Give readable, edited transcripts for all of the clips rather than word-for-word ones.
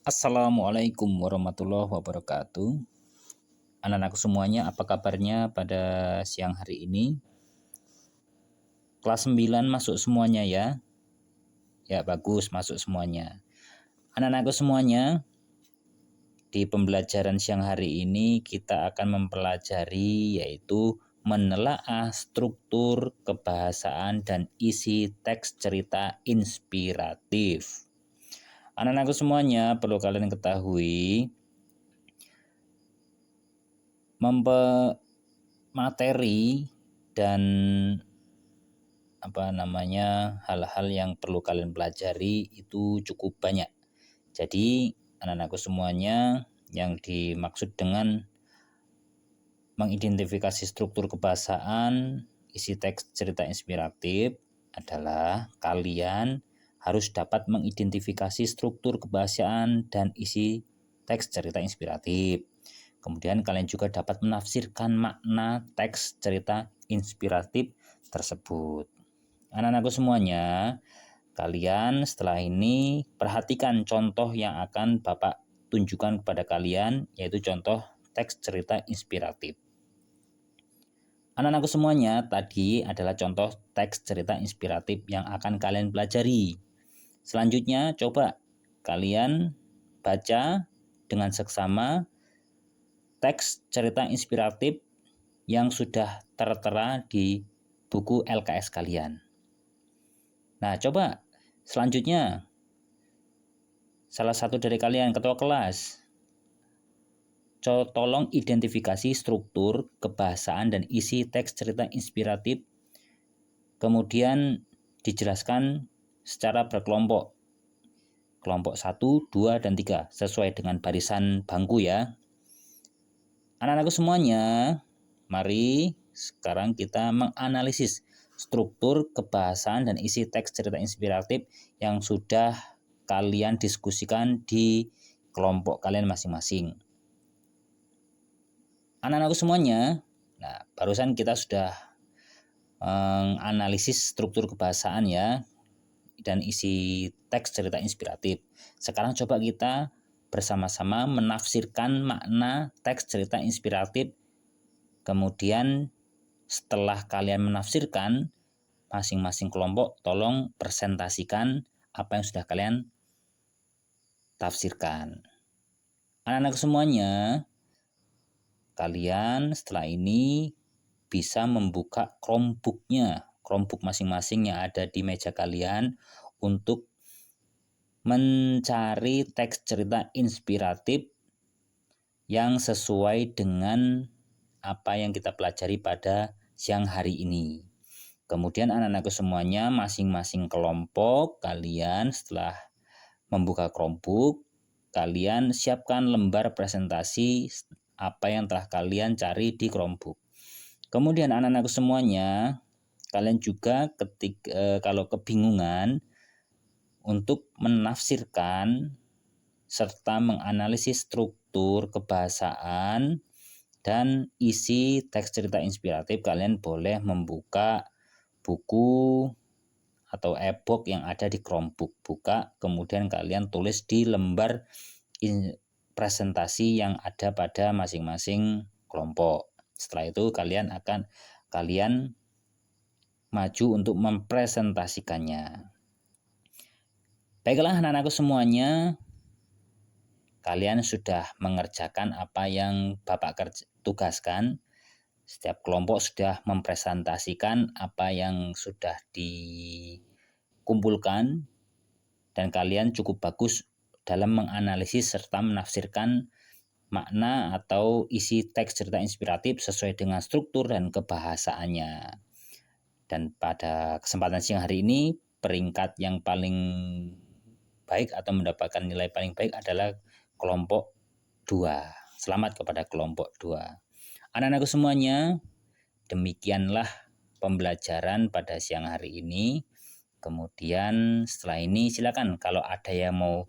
Assalamualaikum warahmatullahi wabarakatuh. Anak-anakku semuanya, apa kabarnya pada siang hari ini? Kelas 9 masuk semuanya ya? Ya, bagus, masuk semuanya. Anak-anakku semuanya, di pembelajaran siang hari ini kita akan mempelajari yaitu menelaah struktur kebahasaan dan isi teks cerita inspiratif. Anak-anakku semuanya, perlu kalian ketahui materi dan hal-hal yang perlu kalian pelajari itu cukup banyak. Jadi anak-anakku semuanya, yang dimaksud dengan mengidentifikasi struktur kebahasaan, isi teks cerita inspiratif adalah kalian harus dapat mengidentifikasi struktur kebahasaan dan isi teks cerita inspiratif. Kemudian kalian juga dapat menafsirkan makna teks cerita inspiratif tersebut. Anak-anakku semuanya, kalian setelah ini perhatikan contoh yang akan Bapak tunjukkan kepada kalian, yaitu contoh teks cerita inspiratif. Anak-anakku semuanya, tadi adalah contoh teks cerita inspiratif yang akan kalian pelajari. Selanjutnya, coba kalian baca dengan seksama teks cerita inspiratif yang sudah tertera di buku LKS kalian. Nah, coba selanjutnya salah satu dari kalian, ketua kelas, tolong identifikasi struktur kebahasaan dan isi teks cerita inspiratif, kemudian dijelaskan secara berkelompok. Kelompok 1, 2, dan 3 sesuai dengan barisan bangku ya. Anak-anakku semuanya, mari sekarang kita menganalisis struktur kebahasaan dan isi teks cerita inspiratif yang sudah kalian diskusikan di kelompok kalian masing-masing. Anak-anakku semuanya, nah barusan kita sudah menganalisis struktur kebahasaan ya dan isi teks cerita inspiratif. Sekarang coba kita bersama-sama menafsirkan makna teks cerita inspiratif. Kemudian setelah kalian menafsirkan, masing-masing kelompok tolong presentasikan apa yang sudah kalian tafsirkan. Anak-anak semuanya, kalian setelah ini bisa membuka Chromebook masing-masing yang ada di meja kalian untuk mencari teks cerita inspiratif yang sesuai dengan apa yang kita pelajari pada siang hari ini. Kemudian anak-anakku semuanya, masing-masing kelompok kalian setelah membuka Chromebook, kalian siapkan lembar presentasi apa yang telah kalian cari di Chromebook. Kemudian anak-anakku semuanya, kalian juga kalau kebingungan untuk menafsirkan serta menganalisis struktur kebahasaan dan isi teks cerita inspiratif, kalian boleh membuka buku atau e-book yang ada di Chromebook. Buka, kemudian kalian tulis di lembar presentasi yang ada pada masing-masing kelompok. Setelah itu kalian maju untuk mempresentasikannya. Baiklah anak-anakku semuanya, kalian sudah mengerjakan apa yang Bapak tugaskan. Setiap kelompok sudah mempresentasikan apa yang sudah dikumpulkan, dan kalian cukup bagus dalam menganalisis serta menafsirkan makna atau isi teks cerita inspiratif sesuai dengan struktur dan kebahasaannya. Dan pada kesempatan siang hari ini, peringkat yang paling baik atau mendapatkan nilai paling baik adalah kelompok 2. Selamat kepada kelompok 2. Anak-anakku semuanya, demikianlah pembelajaran pada siang hari ini. Kemudian setelah ini silakan kalau ada yang mau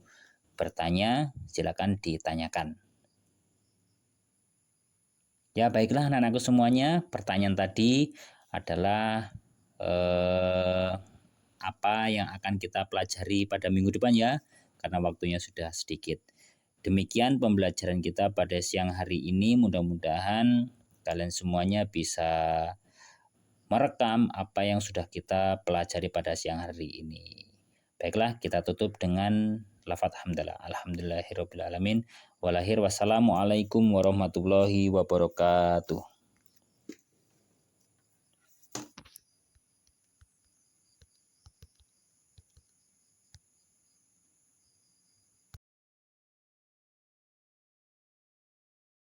bertanya, silakan ditanyakan. Ya baiklah anak-anakku semuanya, pertanyaan tadi adalah apa yang akan kita pelajari pada minggu depan ya, karena waktunya sudah sedikit. Demikian pembelajaran kita pada siang hari ini. Mudah-mudahan kalian semuanya bisa merekam apa yang sudah kita pelajari pada siang hari ini. Baiklah, kita tutup dengan lafaz hamdalah. Alhamdulillahirabbil alamin. Wassalamualaikum warahmatullahi wabarakatuh.